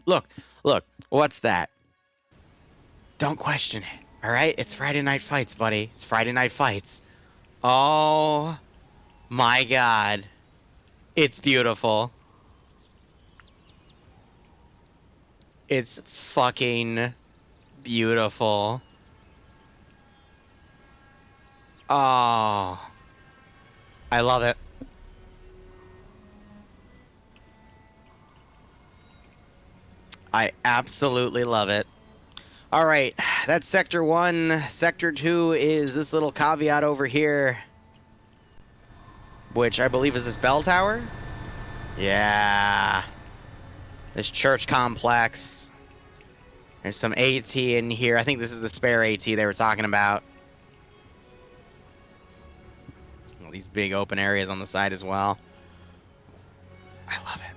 Look, look, what's that? Don't question it, all right? It's Friday Night Fights, buddy. It's Friday Night Fights. Oh my god. It's beautiful. It's fucking beautiful. Oh, I love it. I absolutely love it. All right, that's Sector 1. Sector 2 is this little caveat over here, which I believe is this bell tower. Yeah. This church complex. There's some AT in here. I think this is the spare AT they were talking about. All these big open areas on the side as well. I love it.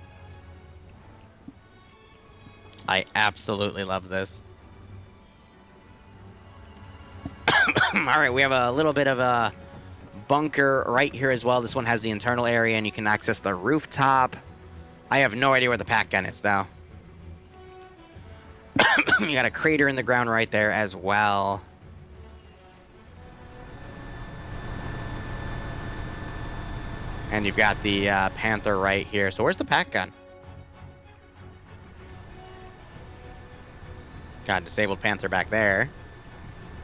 I absolutely love this. All right, we have a little bit of a bunker right here as well. This one has the internal area, and you can access the rooftop. I have no idea where the pack gun is, though. You got a crater in the ground right there as well. And you've got the Panther right here. So where's the pack gun? Got a disabled Panther back there.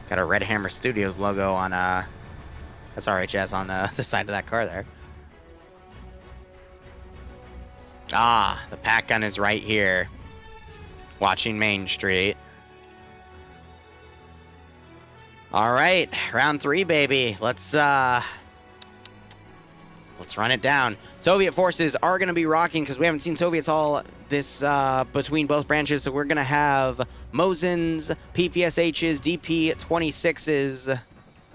Got a Red Hammer Studios logo on, that's RHS on the side of that car there. Ah, the pack gun is right here. Watching Main Street. All right, round 3, baby. Let's run it down. Soviet forces are going to be rocking because we haven't seen Soviets all this between both branches. So we're going to have Mosins, PPSHs, DP-26s,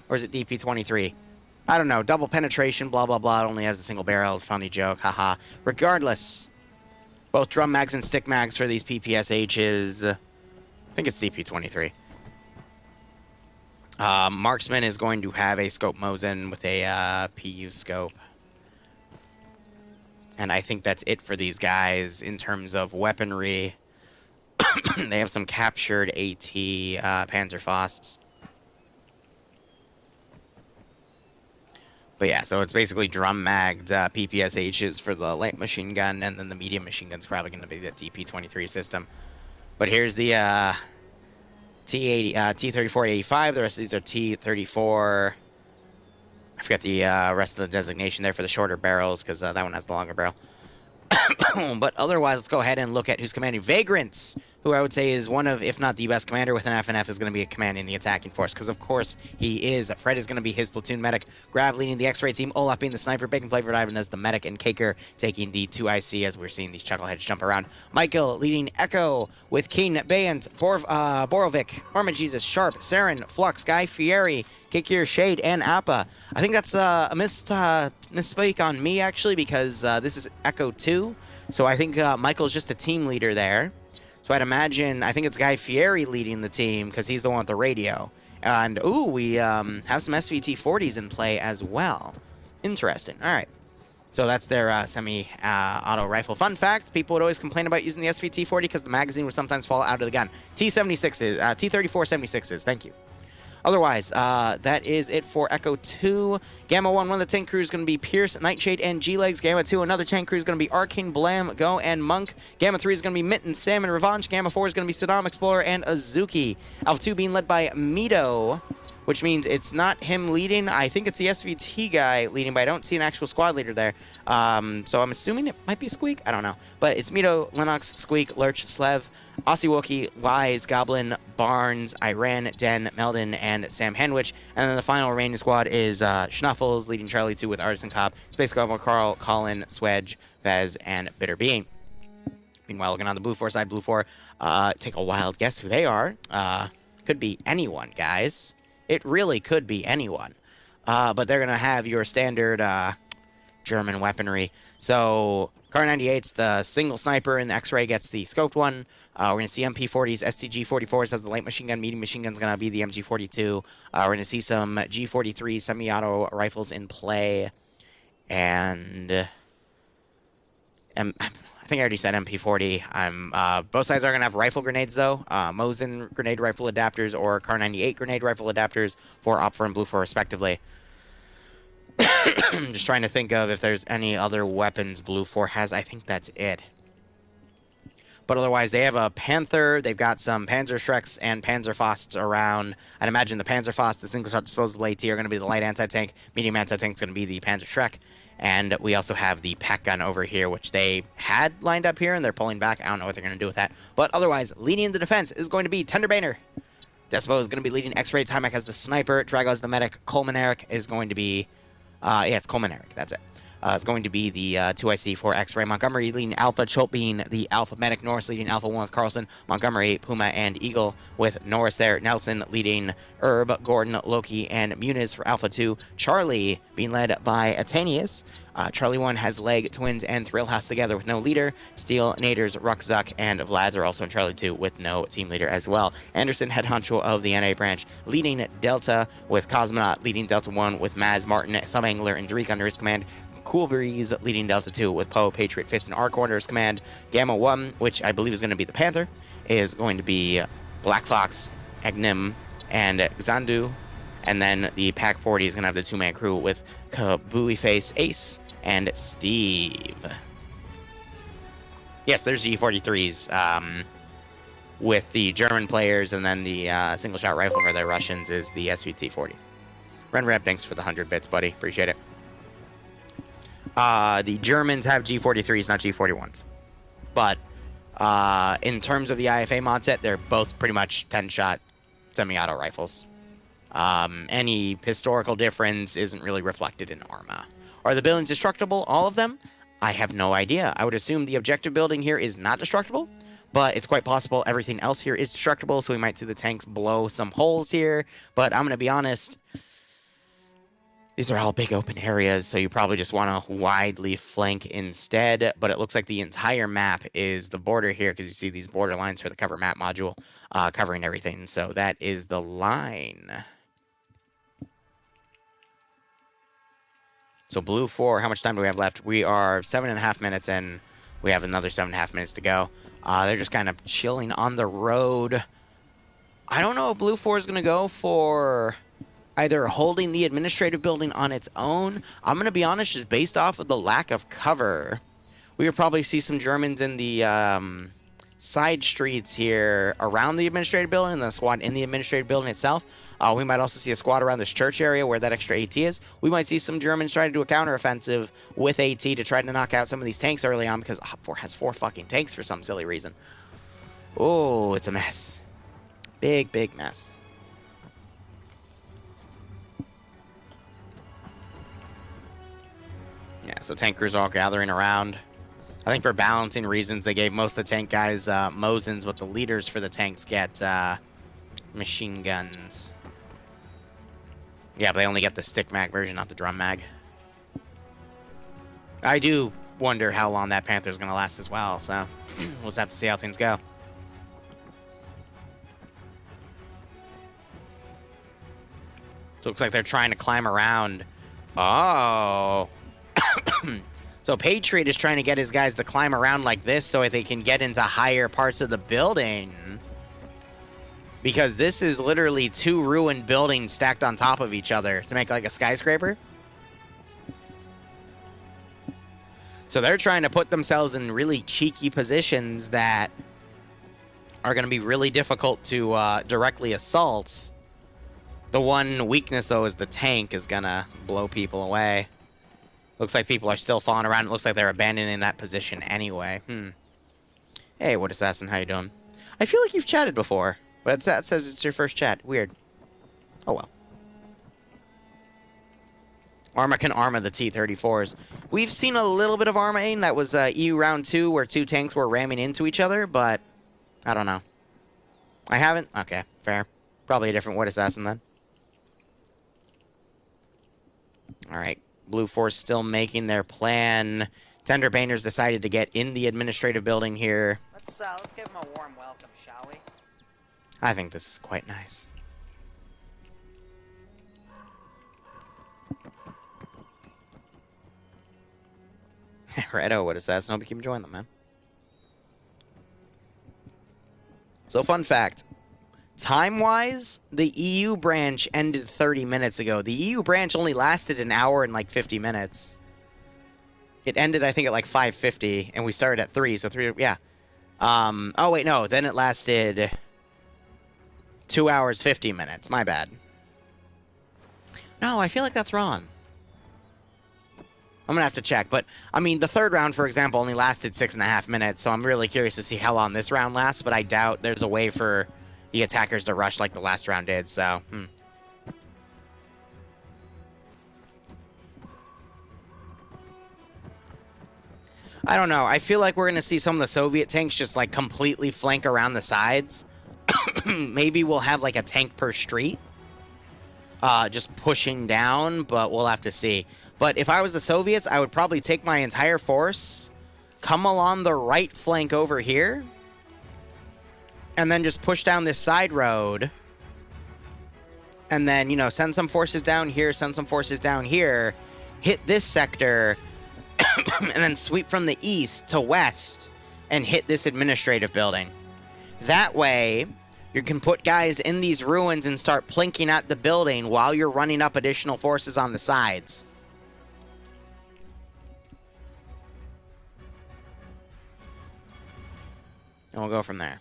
or is it DP-23? I don't know. Double penetration, blah, blah, blah. It only has a single barrel. Funny joke, haha. Regardless, both drum mags and stick mags for these PPSHs. I think it's DP-23. Marksman is going to have a scope Mosin with a PU scope. And I think that's it for these guys in terms of weaponry. They have some captured AT Panzerfausts. But yeah, so it's basically drum-magged PPSHs for the light machine gun, and then the medium machine gun's probably going to be the DP-23 system. But here's the T-80, T-34-85. The rest of these are T-34... I forgot the rest of the designation there for the shorter barrels, because that one has the longer barrel. But otherwise, let's go ahead and look at who's commanding. Vagrants, who I would say is one of, if not the best commander with an FNF, is going to be commanding the attacking force, because of course he is. Fred is going to be his platoon medic. Grav leading the X-ray team. Olaf being the sniper. Bacon Flavor Ivan as the medic, and Kaker taking the 2IC as we're seeing these chuckleheads jump around. Michael leading Echo with Keen, Bayant, Borovic, Orma Jesus, Sharp, Saren, Flux, Guy Fieri, Kikir, Shade, and Appa. I think that's a misspeak on me, actually, because this is Echo 2. So I think Michael's just a team leader there. So I'd imagine, I think it's Guy Fieri leading the team, because he's the one with the radio. And, ooh, we have some SVT-40s in play as well. Interesting. All right. So that's their semi-auto rifle. Fun fact, people would always complain about using the SVT-40 because the magazine would sometimes fall out of the gun. T-76s, T-34-76s, thank you. Otherwise, that is it for Echo 2. Gamma 1, one of the tank crews is going to be Pierce, Nightshade, and G-Legs. Gamma 2, another tank crew is going to be Arcane, Blam, Go, and Monk. Gamma 3 is going to be Mitten, Sam, and Revanche. Gamma 4 is going to be Saddam, Explorer, and Azuki. Alpha 2 being led by Mito, which means it's not him leading. I think it's the SVT guy leading, but I don't see an actual squad leader there. So I'm assuming it might be Squeak. I don't know. But it's Mito, Lennox, Squeak, Lurch, Slev, Aussie Wookie, Wise, Goblin, Barnes, Iran, Den, Meldon, and Sam Henwich. And then the final remaining squad is Schnuffles leading Charlie 2 with Artisan Cop, Space Goblin, Carl, Colin, Swedge, Vez, and Bitter Being. Meanwhile, looking on the Blue 4 side, Blue 4, take a wild guess who they are. Could be anyone, guys. It really could be anyone. But they're going to have your standard German weaponry. So, Car 98's the single sniper, and the X-Ray gets the scoped one. We're going to see MP40s, STG-44s as the light machine gun. Medium machine gun's going to be the MG42. We're going to see some G43 semi-auto rifles in play. And I think I already said MP40. Both sides are going to have rifle grenades, though. Mosin grenade rifle adapters or Kar 98 grenade rifle adapters for Op 4 and Blue 4, respectively. I'm just trying to think of if there's any other weapons Blue 4 has. I think that's it. But otherwise, they have a Panther. They've got some Panzerschrecks and Panzerfausts around. I'd imagine the Panzerfaust, the single-shot disposable AT, are going to be the light anti-tank. Medium anti-tank is going to be the Panzerschreck. And we also have the pack gun over here, which they had lined up here, and they're pulling back. I don't know what they're going to do with that. But otherwise, leading the defense is going to be Tenderbaner. Despo is going to be leading X-Ray. Timac has the sniper. Drago has the medic. Coleman Eric is going to be... yeah, it's Coleman Eric. That's it. It's going to be the 2IC for X-Ray. Montgomery leading Alpha. Cholt being the Alpha medic. Norris leading Alpha 1 with Carlson. Montgomery, Puma, and Eagle with Norris there. Nelson leading Herb, Gordon, Loki, and Muniz for Alpha 2. Charlie being led by Atanius. Charlie 1 has Leg, Twins, and Thrillhouse together with no leader. Steel, Naders, Ruckzuck, and Vlads are also in Charlie 2 with no team leader as well. Anderson, head honcho of the NA branch, leading Delta with Cosmonaut, leading Delta 1 with Maz, Martin, Sub-Angler, and Drake under his command. Cool Breeze leading Delta 2 with Poe, Patriot, Fist, and Arc under his command. Gamma 1, which I believe is going to be the Panther, is going to be Black Fox, Agnim, and Xandu. And then the Pack 40 is going to have the two-man crew with Kabooey Face, Ace, and Steve. Yes, there's G43s with the German players, and then the single-shot rifle for the Russians is the SVT-40. Renrep, thanks for the 100 bits, buddy. Appreciate it. The Germans have G43s, not G41s. But in terms of the IFA mod set, they're both pretty much 10-shot semi-auto rifles. Any historical difference isn't really reflected in Arma. Are the buildings destructible, all of them? I have no idea. I would assume the objective building here is not destructible, but it's quite possible everything else here is destructible, so we might see the tanks blow some holes here. But I'm going to be honest, these are all big open areas, so you probably just want to widely flank instead. But it looks like the entire map is the border here, because you see these border lines for the cover map module covering everything. So that is the line. So Blue 4, how much time do we have left? We are 7.5 minutes in. We have another 7.5 minutes to go. They're just kind of chilling on the road. I don't know if Blue 4 is going to go for either holding the administrative building on its own. I'm going to be honest, just based off of the lack of cover, we will probably see some Germans in the side streets here around the administrative building, and the squad in the administrative building itself. We might also see a squad around this church area where that extra AT is. We might see some Germans try to do a counteroffensive with AT to try to knock out some of these tanks early on, because Op 4 has 4 fucking tanks for some silly reason. Oh, it's a mess. Big, big mess. Yeah, so tank crews are all gathering around. I think for balancing reasons, they gave most of the tank guys Mosins, but the leaders for the tanks get machine guns. Yeah, but they only get the stick mag version, not the drum mag. I do wonder how long that Panther's going to last as well, so we'll just have to see how things go. So it looks like they're trying to climb around. Oh. So Patriot is trying to get his guys to climb around like this so they can get into higher parts of the building. Because this is literally 2 ruined buildings stacked on top of each other to make like a skyscraper. So they're trying to put themselves in really cheeky positions that are going to be really difficult to directly assault. The one weakness, though, is the tank is going to blow people away. Looks like people are still falling around. It looks like they're abandoning that position anyway. Hey, Wood Assassin, how you doing? I feel like you've chatted before, but that says it's your first chat. Weird. Oh, well. Arma can Arma the T-34s. We've seen a little bit of Arma-ing. That was EU Round 2, where 2 tanks were ramming into each other, but I don't know. I haven't? Okay, fair. Probably a different Wood Assassin, then. All right. Blue Force still making their plan. Tender Painters decided to get in the administrative building here. Let's give them a warm welcome, shall we? I think this is quite nice. Redo, Wood Assassin. Hope you keep enjoying them, man. So fun fact, time-wise, the EU branch ended 30 minutes ago. The EU branch only lasted an hour and like 50 minutes. It ended, I think, at like 5:50, and we started at 3, so 3, yeah. Oh, wait, no, then it lasted 2 hours, 50 minutes. My bad. No, I feel like that's wrong. I'm going to have to check, but, I mean, the third round, for example, only lasted 6.5 minutes, so I'm really curious to see how long this round lasts, but I doubt there's a way for the attackers to rush like the last round did, so, I don't know. I feel like we're going to see some of the Soviet tanks just, like, completely flank around the sides. Maybe we'll have, like, a tank per street, just pushing down, but we'll have to see. But if I was the Soviets, I would probably take my entire force, come along the right flank over here, and then just push down this side road, and then, you know, send some forces down here, send some forces down here, hit this sector, and then sweep from the east to west and hit this administrative building. That way, you can put guys in these ruins and start plinking at the building while you're running up additional forces on the sides. And we'll go from there.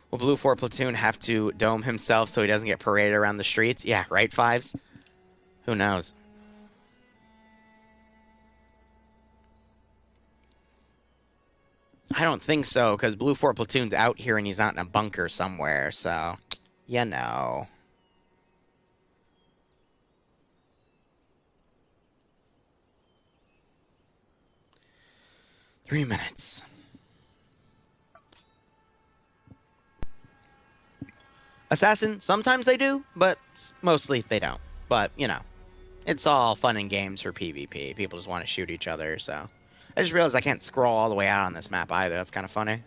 Will Blue 4 Platoon have to dome himself so he doesn't get paraded around the streets? Yeah, right, Fives? Who knows? I don't think so, because Blue 4 Platoon's out here and he's out in a bunker somewhere, so, you know. Three minutes. Assassin, sometimes they do, but mostly they don't. But, you know, it's all fun and games for PvP. People just want to shoot each other, so. I just realized I can't scroll all the way out on this map either. That's kind of funny.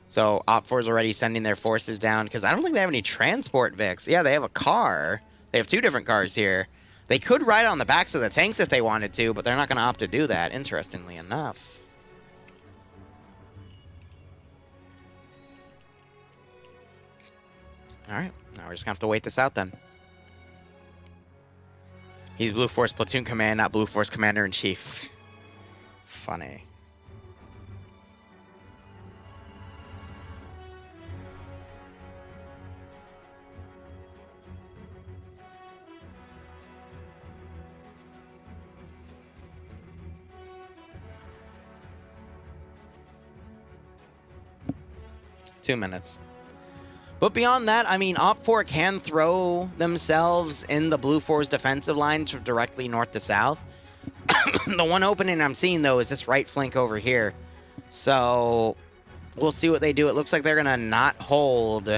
So, Op4's already sending their forces down, because I don't think they have any transport Vics. Yeah, they have a car. They have 2 different cars here. They could ride on the backs of the tanks if they wanted to, but they're not going to opt to do that, interestingly enough. Alright, now we're just going to have to wait this out then. He's Blue Force Platoon Command, not Blue Force Commander-in-Chief. Funny. Two minutes. But beyond that, I mean, Op4 can throw themselves in the Blue 4's defensive line directly north to south. The one opening I'm seeing, though, is this right flank over here. So, we'll see what they do. It looks like they're going to not hold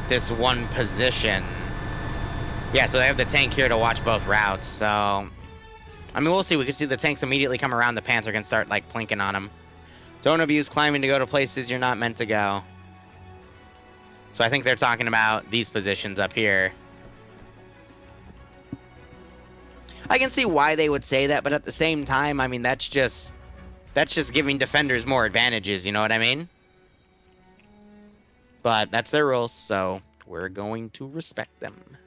this one position. Yeah, so they have the tank here to watch both routes. So, I mean, we'll see. We could see the tanks immediately come around. The Panther can start, like, plinking on them. Don't abuse climbing to go to places you're not meant to go. So I think they're talking about these positions up here. I can see why they would say that, but at the same time, I mean, that's just giving defenders more advantages, you know what I mean? But that's their rules, so we're going to respect them.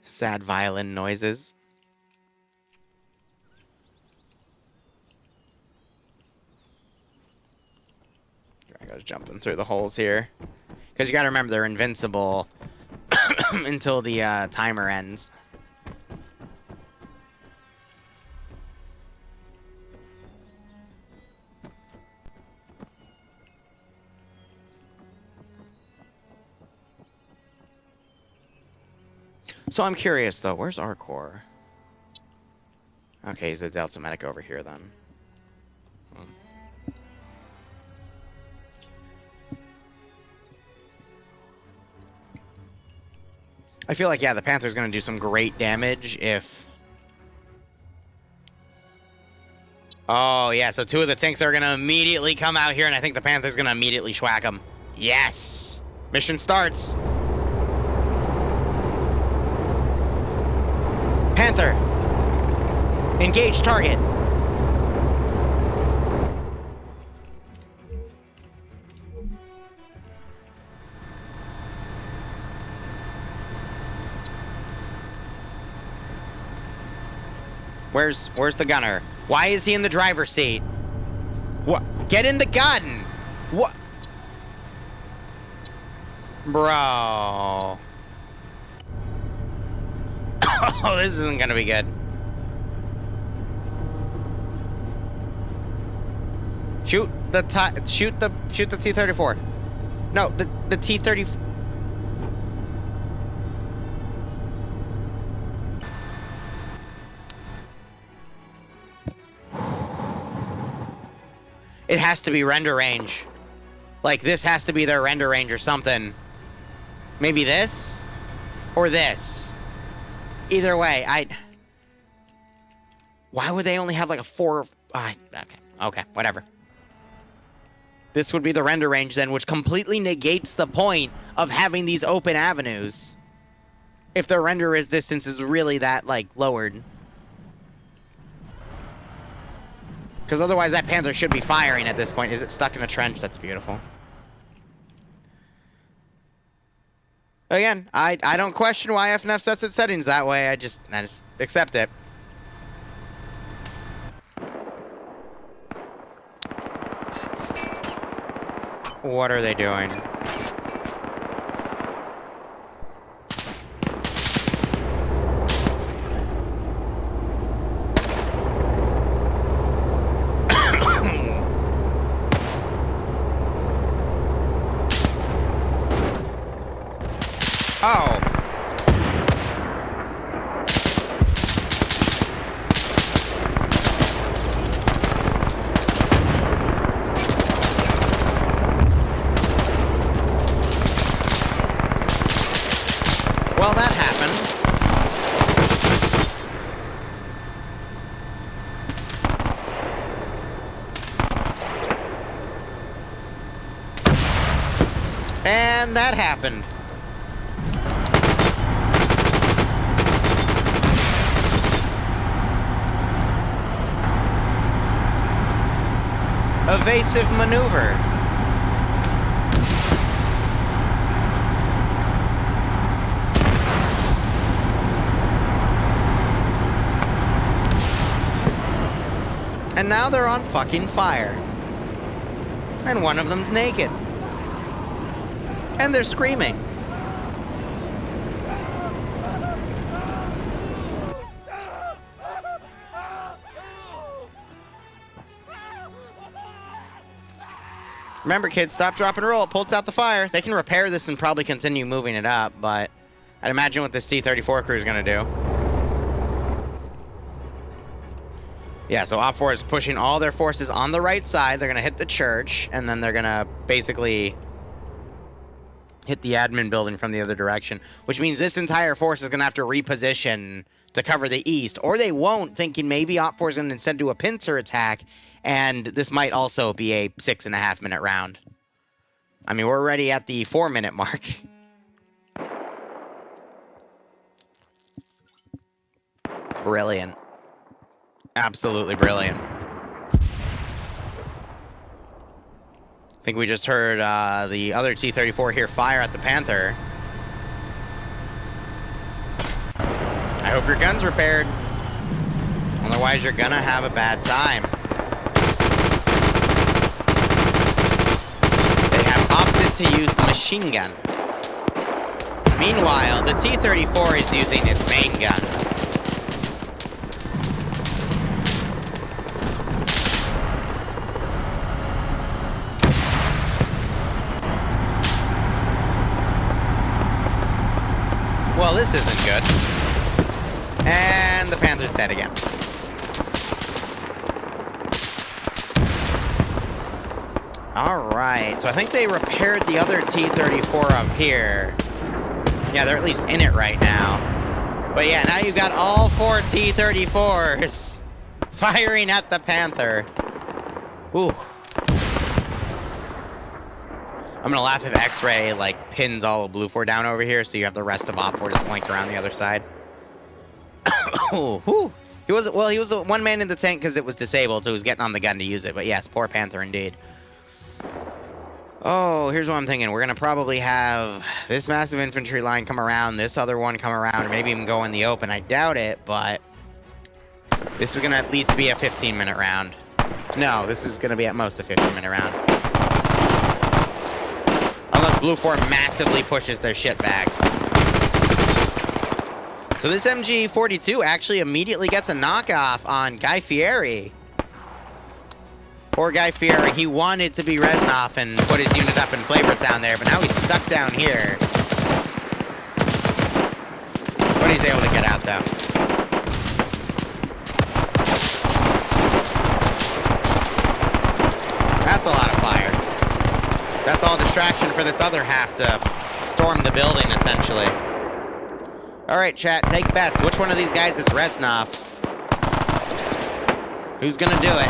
Sad violin noises. I gotta jumping through the holes here. Because you gotta remember, they're invincible until the timer ends. So I'm curious, though. Where's our core? Okay, he's the Delta Medic over here, then. I feel like, yeah, the Panther's going to do some great damage if Oh, yeah, so 2 of the tanks are going to immediately come out here, and I think the Panther's going to immediately schwack them. Yes! Mission starts. Panther! Engage target. Where's the gunner? Why is he in the driver's seat? What? Get in the gun! What? Bro. Oh, this isn't gonna be good. Shoot the T-34. No, the T-34. It has to be render range. Like, this has to be their render range or something. Maybe this? Or this? Either way, why would they only have like a 4... Okay, whatever. This would be the render range then, which completely negates the point of having these open avenues. If the render distance is really that, like, lowered. Because otherwise that Panther should be firing at this point. Is it stuck in a trench? That's beautiful. Again, I don't question why FNF sets its settings that way. I just accept it. What are they doing? Oh. Well, that happened. And that happened. Evasive maneuver. And now they're on fucking fire. And one of them's naked. And they're screaming. Remember, kids, stop, drop, and roll. It pulls out the fire. They can repair this and probably continue moving it up, but I'd imagine what this T-34 crew is going to do. Yeah, so Op 4 is pushing all their forces on the right side. They're going to hit the church, and then they're going to basically hit the admin building from the other direction, which means this entire force is going to have to reposition to cover the east, or they won't, thinking maybe Op 4 is going to instead do a pincer attack, and this might also be a 6.5-minute round. I mean, we're already at the 4-minute mark. Brilliant. Absolutely brilliant. I think we just heard the other T-34 here fire at the Panther. I hope your gun's repaired. Otherwise, you're gonna have a bad time. They have opted to use the machine gun. Meanwhile, the T-34 is using its main gun. Well, this isn't good. And the Panther's dead again. Alright, so I think they repaired the other T-34 up here. Yeah, they're at least in it right now. But yeah, now you've got all 4 T-34s Firing at the Panther. Ooh. I'm gonna laugh if X-Ray, like, pins all of Blue 4 down over here, so you have the rest of Op 4 just flanked around the other side. Whew. He was one man in the tank because it was disabled, so he was getting on the gun to use it. But yes, poor Panther indeed. Oh, here's what I'm thinking. We're gonna probably have this massive infantry line come around, this other one come around, or maybe even go in the open. I doubt it, but this is gonna at least be a 15-minute round. No, this is gonna be at most a 15-minute round. Unless Blue 4 massively pushes their shit back. So this MG42 actually immediately gets a knockoff on Guy Fieri. Poor Guy Fieri, he wanted to be Reznov and put his unit up in Flavortown there, but now he's stuck down here. But he's able to get out though. That's a lot of fire. That's all distraction for this other half to storm the building, essentially. All right, chat, take bets. Which one of these guys is Reznov? Who's gonna do it?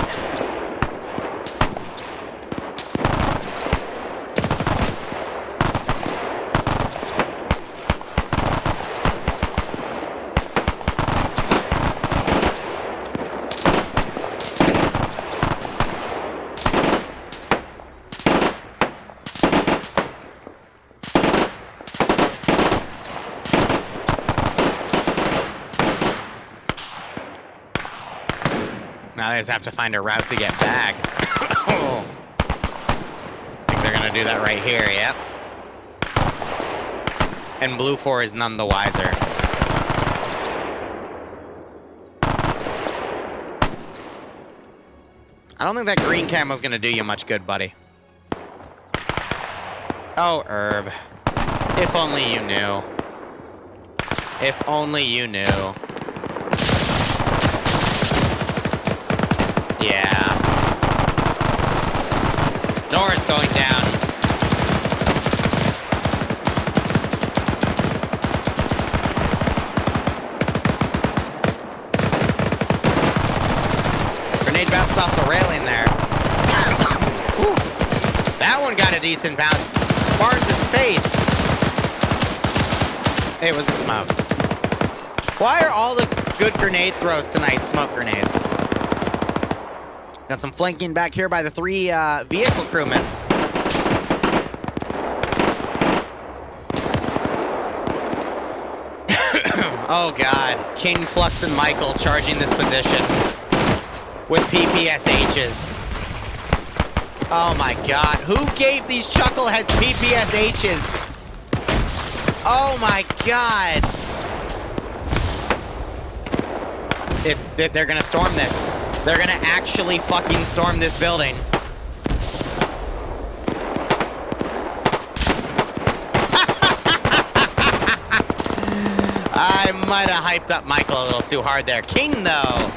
Now they just have to find a route to get back. I think they're gonna do that right here, yep. And Blue 4 is none the wiser. I don't think that green camo's gonna do you much good, buddy. Oh, Herb. If only you knew. If only you knew. Yeah. Door's going down. Grenade bounced off the railing there. Ooh. That one got a decent bounce. Barnes' face. It was a smoke. Why are all the good grenade throws tonight smoke grenades? Got some flanking back here by the 3 vehicle crewmen. Oh god, King, Flux, and Michael charging this position with PPSHs. Oh my god, who gave these chuckleheads PPSHs? Oh my god. They're gonna storm this. They're gonna actually fucking storm this building. I might have hyped up Michael a little too hard there. King, though.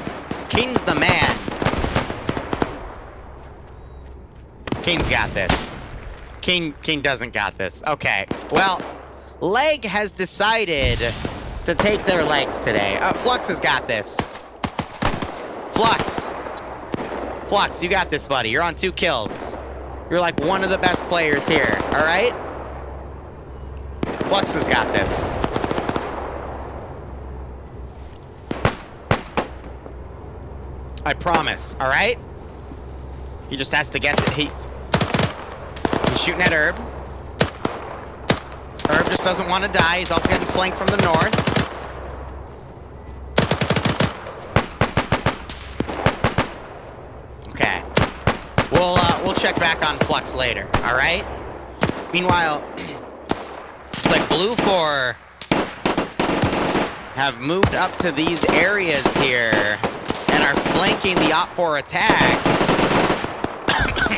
King's the man. King's got this. King doesn't got this. Okay, well, Leg has decided to take their legs today. Flux has got this. Flux, you got this, buddy. You're on 2 kills. You're like one of the best players here, all right? Flux has got this. I promise, all right? He just has to get the... He's shooting at Herb. Herb just doesn't want to die. He's also getting flanked from the north. Okay. We'll check back on Flux later, all right? Meanwhile, it's like Blue 4 have moved up to these areas here and are flanking the Op 4 attack.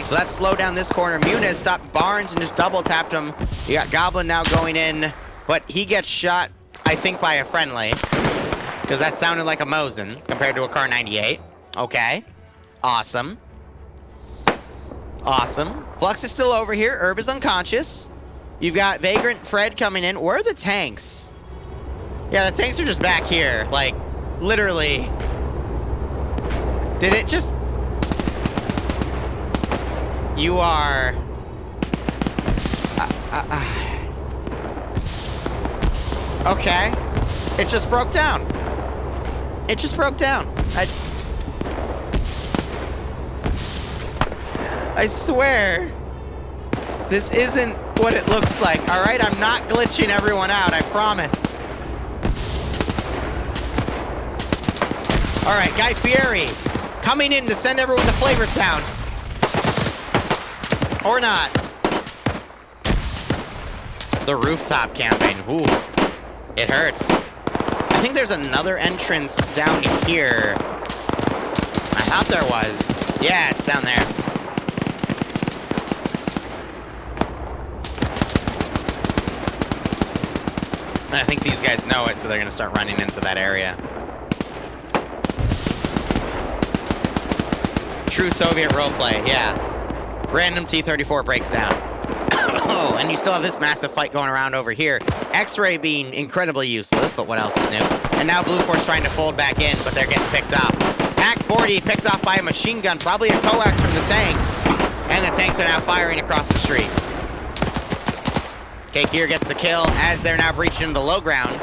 So that slowed down this corner. Muniz stopped Barnes and just double tapped him. You got Goblin now going in, but he gets shot, I think, by a friendly, because that sounded like a Mosin compared to a Car 98. Okay. Awesome. Awesome. Flux is still over here. Herb is unconscious. You've got Vagrant Fred coming in. Where are the tanks? Yeah, the tanks are just back here. Like, literally. Did it just... You are... Okay. It just broke down. It just broke down. I swear. This isn't what it looks like, alright? I'm not glitching everyone out, I promise. Alright, Guy Fieri. Coming in to send everyone to Flavor Town. Or not. The rooftop camping. Ooh. It hurts. I think there's another entrance down here. I thought there was. Yeah, it's down there. I think these guys know it, so they're going to start running into that area. True Soviet roleplay, yeah. Random T-34 breaks down. Oh, and you still have this massive fight going around over here. X-ray being incredibly useless, but what else is new? And now Blue Force trying to fold back in, but they're getting picked off. Pac-40 picked off by a machine gun, probably a coax from the tank. And the tanks are now firing across the street. K-Kier gets the kill as they're now breaching into the low ground.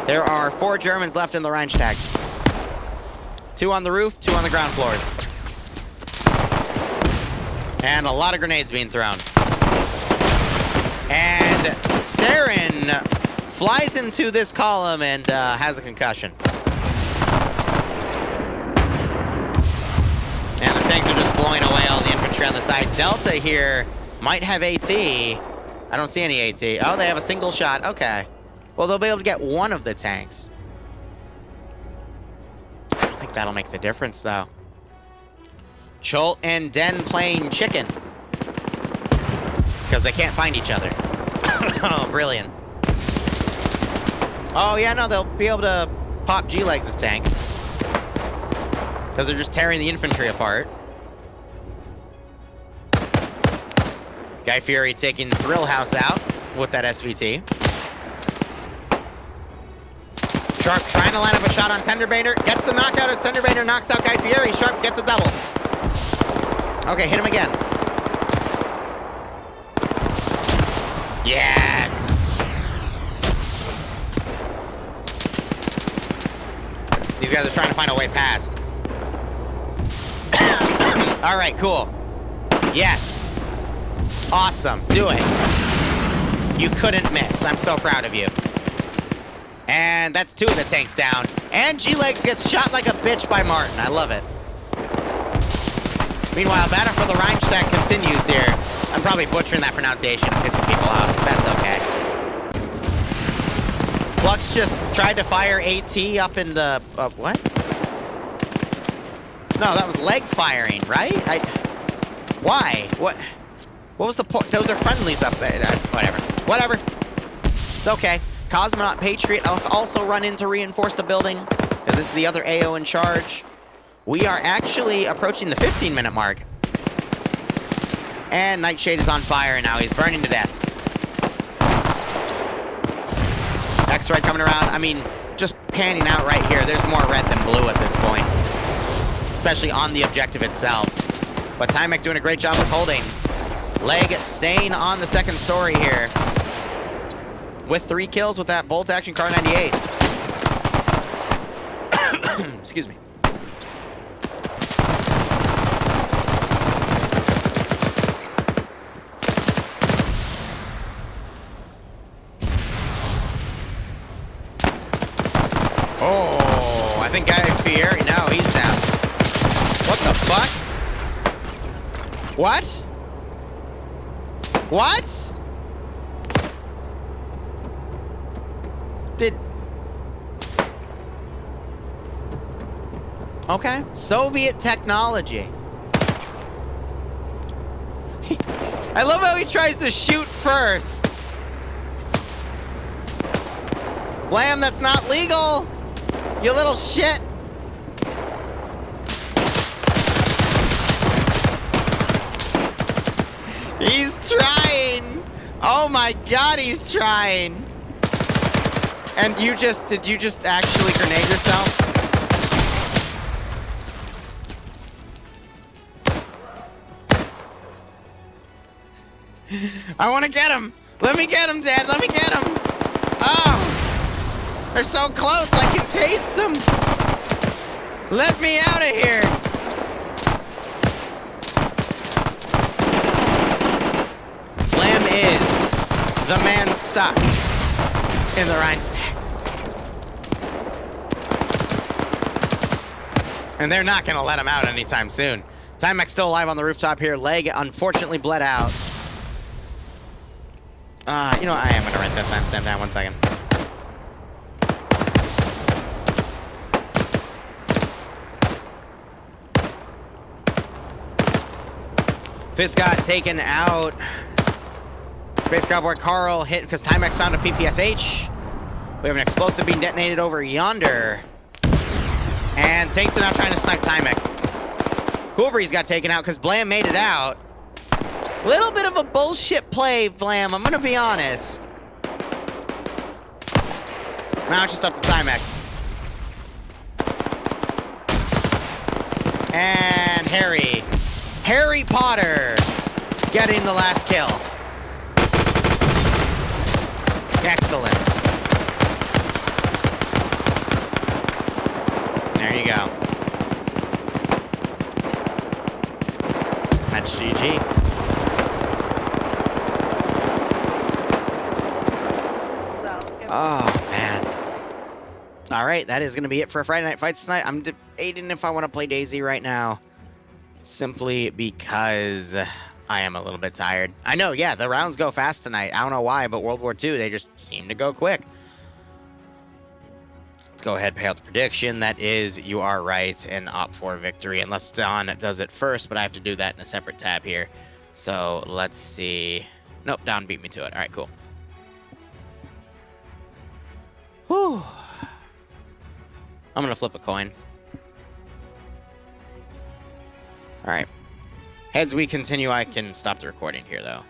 There are 4 Germans left in the Reichstag. 2 on the roof, 2 on the ground floors. And a lot of grenades being thrown. And Saren flies into this column and has a concussion. And the tanks are just blowing away all the infantry on the side. Delta here might have AT. I don't see any AT. Oh, they have a single shot. Okay. Well, they'll be able to get one of the tanks. I don't think that'll make the difference, though. Cholt and Den playing chicken. Because they can't find each other. Oh, brilliant. Oh, yeah, no, they'll be able to pop G-Legs' tank. Because they're just tearing the infantry apart. Guy Fieri taking Thrill House out with that SVT. Sharp trying to line up a shot on Tenderbaiter. Gets the knockout as Tenderbaiter knocks out Guy Fieri. Sharp get the double. Okay, hit him again. Yes! These guys are trying to find a way past. All right, cool. Yes. Awesome. Do it. You couldn't miss. I'm so proud of you. And that's 2 of the tanks down. And G-Legs gets shot like a bitch by Martin. I love it. Meanwhile, battle for the Reichstag continues here. I'm probably butchering that pronunciation, pissing people off. That's okay. Flux just tried to fire AT up in the... what? No, that was leg firing, right? Why? What was the point? Those are friendlies up there. Whatever. Whatever. It's okay. Cosmonaut Patriot also run in to reinforce the building, because this is the other AO in charge. We are actually approaching the 15-minute mark. And Nightshade is on fire, and now he's burning to death. X-Ray coming around. I mean, just panning out right here. There's more red than blue at this point. Especially on the objective itself. But Tymek doing a great job of holding. Leg staying on the second story here. With 3 kills with that bolt-action Car 98. Excuse me. Oh, I think Guy Fieri, no, he's down. What the fuck? What? What? Okay, Soviet technology. I love how he tries to shoot first. Blam, that's not legal. You little shit. He's trying. Oh my god, he's trying. And did you just actually grenade yourself? I want to get him. Let me get him, Dad. Let me get him. Oh, they're so close. I can taste them. Let me out of here. Blam is the man stuck in the Reichstag. And they're not going to let him out anytime soon. Timex still alive on the rooftop here. Leg unfortunately bled out. You know, I am going to write that timestamp down 1 second. Fist got taken out. Space Cowboy Carl hit because Timex found a PPSH. We have an explosive being detonated over yonder. And Tanks are now trying to snipe Timex. Cool Breeze got taken out because Blam made it out. Little bit of a bullshit play, Blam, I'm gonna be honest. Now it's just up to Timex. And Harry Potter getting the last kill. Excellent. There you go. That's GG. Oh, man. All right, that is going to be it for Friday Night Fights tonight. I'm debating if I want to play DayZ right now. Simply because I am a little bit tired. I know, yeah, the rounds go fast tonight. I don't know why, but World War II, they just seem to go quick. Let's go ahead and pay out the prediction. That is, you are right, and opt for victory. Unless Don does it first, but I have to do that in a separate tab here. So let's see. Nope, Don beat me to it. All right, cool. Whew. I'm going to flip a coin. All right. Heads we continue. I can stop the recording here, though.